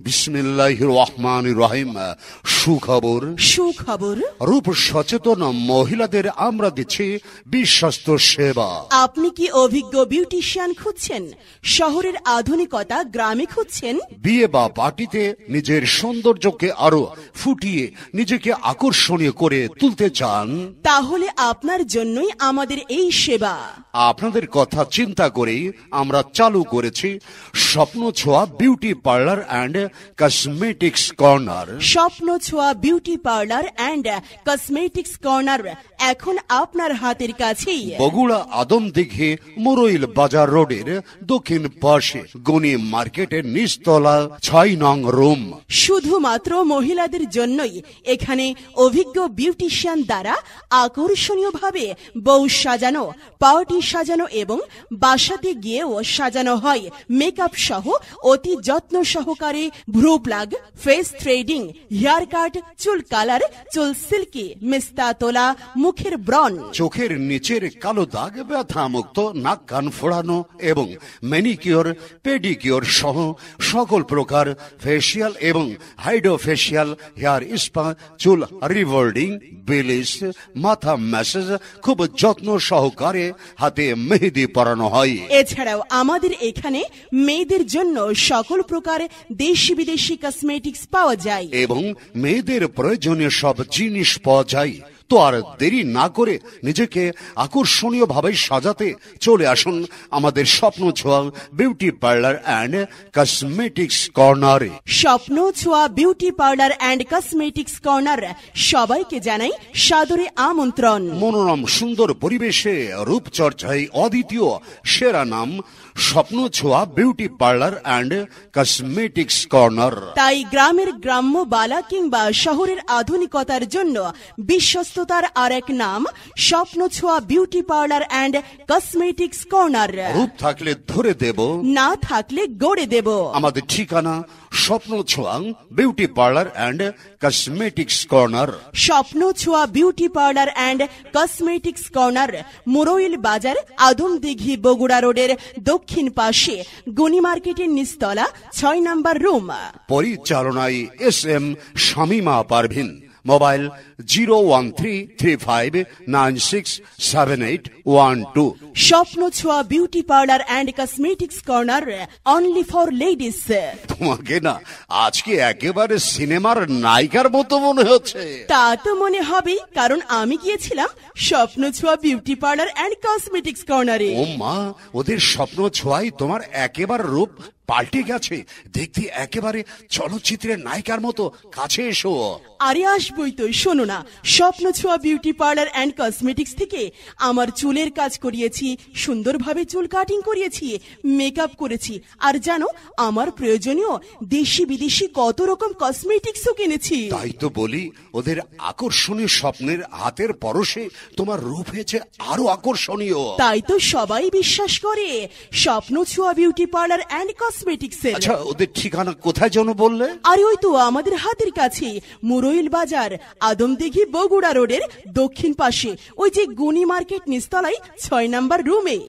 বিসমিল্লাহির রহমানির রহিম। সুখবর সুখবর। রূপ সচেতন মহিলাদের আমরা দিচ্ছি বিশ্বস্ত সেবা। আপনি কি অভিজ্ঞ বিউটিশিয়ান খুঁজছেন? শহরের আধুনিকতা গ্রামে খুঁজছেন? বিয়ে বা পার্টিতে নিজের সৌন্দর্যকে আরো ফুটিয়ে নিজেকে আকর্ষণীয় করে তুলতে চান? তাহলে আপনার জন্যই আমাদের এই সেবা। আপনাদের কথা চিন্তা করেই আমরা চালু করেছি স্বপ্ন Chhoya beauty parlour and cosmetics corner. Swapno Chhoya beauty parlour and cosmetics corner এখন আপনার হাতের কাছেই। বগুড়া আদমদিঘি মুরইল বাজার রোডের দক্ষিণ পাশে গনি মার্কেটের নিচতলা 6 নং রুম। শুধুমাত্র মহিলাদের জন্যই এখানে অভিজ্ঞ বিউটিশিয়ান দ্বারা আকর্ষণীয়ভাবে বউ সাজানো, পার্টি সাজানো এবং বাসাতে গিয়েও সাজানো হয়। মেকআপ সহ অতি যত্ন সহকারে ভ্রু pluck, face threading, hair cut, চুল কালার, চুল সিল্কি, মেস্তা তোলা, মুখের ব্রণ, চোখের নিচের কালো দাগ, ব্যথা মুক্ত, নাক কান ফোড়ানো এবং ম্যানিকিওর পেডিকিওর সহ সকল প্রকার ফেসিয়াল এবং হাইড্রোফেসিয়াল, হেয়ার স্পা, চুল রিভোল্ডিং, বিলিশ, মাথা ম্যাসাজ খুব যত্ন সহকারে হাতে মেহেদি পরানো হয়। এছাড়াও আমাদের এখানে মেয়েদের জন্য সকল প্রকার দেশি বিদেশি কসমেটিক্স পাওয়া যায় এবং মেয়েদের প্রয়োজনীয় সব জিনিস পাওয়া যায়। তো আর দেরি না করে নিজেকে আকর্ষণীয় ভাবে সাজাতে চলে আসুন আমাদের স্বপ্ন Chhoya beauty parlour and cosmetics কর্নারে। স্বপ্ন Chhoya beauty parlour and cosmetics corner সবাইকে জানাই সাদরে আমন্ত্রণ। মনোরম সুন্দর পরিবেশে রূপচর্চায় অদ্বিতীয় সেরা নাম স্বপ্ন Chhoya beauty parlour and cosmetics corner. তাই গ্রামের গ্রাম্য বালা কিংবা শহরের আধুনিকতার জন্য বিশ্বস্ততার আর এক নাম স্বপ্ন Chhoya beauty parlour and cosmetics corner. রূপ থাকলে ধরে দেব, না থাকলে গড়ে দেব। আমাদের ঠিকানা Swapno Chhoya beauty parlour and cosmetics corner. Swapno Chhoya beauty parlour and cosmetics corner, Muroil Bazar, Adamdighi, Bogura রোডের দক্ষিণ পাশে গনি মার্কেটের নিচতলা 6 নম্বর রুম। পরিচালনায় SM শামিমা পারভিন। মোবাইল 01335967812। স্বপ্ন Chhoya beauty parlour and cosmetics corner, only for ladies. তোমাকে না আজকে একেবারে সিনেমার নায়িকার মতো মনে হচ্ছে। তা তো মনে হবেই, কারণ আমি গিয়েছিলাম স্বপ্ন Chhoya beauty parlour and cosmetics কর্নারে। ও মা, ওদের স্বপ্ন ছোঁয়াই তোমার একেবারে রূপ পাল্টে গেছে। দেখতে একেবারে চলচ্চিত্রের নায়িকার মতো। কাছে এসো। আরে আসবই তো। শোনো না, স্বপ্ন Chhoya beauty parlour and cosmetics থেকে আমার চুলের কাজ করিয়েছি, সুন্দরভাবে চুল কাটিং করিয়েছি, মেকআপ করেছি, আর জানো আমার প্রয়োজনীয় দেশি বিদেশি কত রকম কসমেটিক্সও কিনেছি। তাই তো বলি, ওদের আকর্ষণীয় স্বপ্নের হাতের পরশে তোমার রূপ হয়েছে আরো আকর্ষণীয়। তাই তো সবাই বিশ্বাস করে স্বপ্ন Chhoya beauty parlour and cosmetics. আচ্ছা, ওদের ঠিকানা কোথায় যেন বললে? আরে ওই তো আমাদের হাতের কাছে মুরইল বাজার, আদমদিঘি, বগুড়া রোডের দক্ষিণ পাশে ওই যে গনি মার্কেট নিচতলায় 6 নম্বর রুমে।